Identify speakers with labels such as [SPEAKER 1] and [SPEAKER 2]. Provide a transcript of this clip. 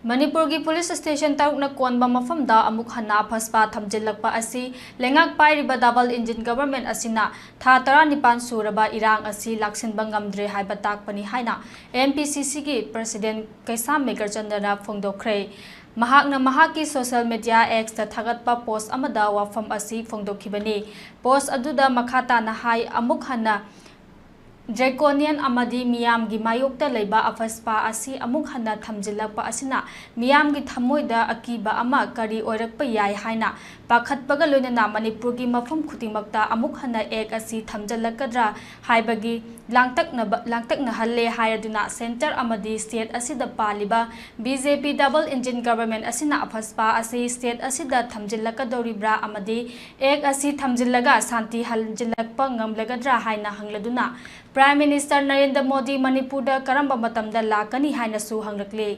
[SPEAKER 1] मणिपुर की police station तरुकना कोनबा मफमदा अमुक हन्ना फसपा थमजिल्लकपा असि लेंगाक पाइरिबा डबल इंजिन गवर्नमेंट असिना था 19 सूरबा इरांग असि लाक्सिनबा ngamdre हाइबा ताकपनि हाइना एमपीसीसी की प्रेसिडेंट K.Meghachandra फोंदोखरे महाकना महाकी सोशल मीडिया एक्स दा थागतपा पोस्ट अमदा वाफम असि फोंदोखिबनी पोस्ट अदुदा मखाता ना हाई अमुक हन्ना ड्रैकोनियन अमदी मियाम की मायोक्ता लेबा अफस्पा असि अमुक हन्ना थमजिल्लकपा असिना मियाम की थमोइदा अकीबा अमा करी ओइरकपा याय हाइना पाखतपगा लोइनना मणिपुर की मफम खुतिमक्ता अमुक हन्ना एक असि थमजिल्लकद्रा हाइबगी लांगतकनहल्ले हायदुना सेंटर अमदी स्टेट असिदा पालिबा BJP डबल इंजिन गवर्नमेंट असिना अफस्पा असि स्टेट असिदा थमजिल्लकदौरिब्रा अमदी एक असि थमजिल्लगा शांति हलजिल्लकपा ngamlagадra हाइना हंगलदुना प्राइम मिनिस्टर नरेंद्र मोदी मणिपुर करम मतमदा लाकनी हाइनसु हंगलकले।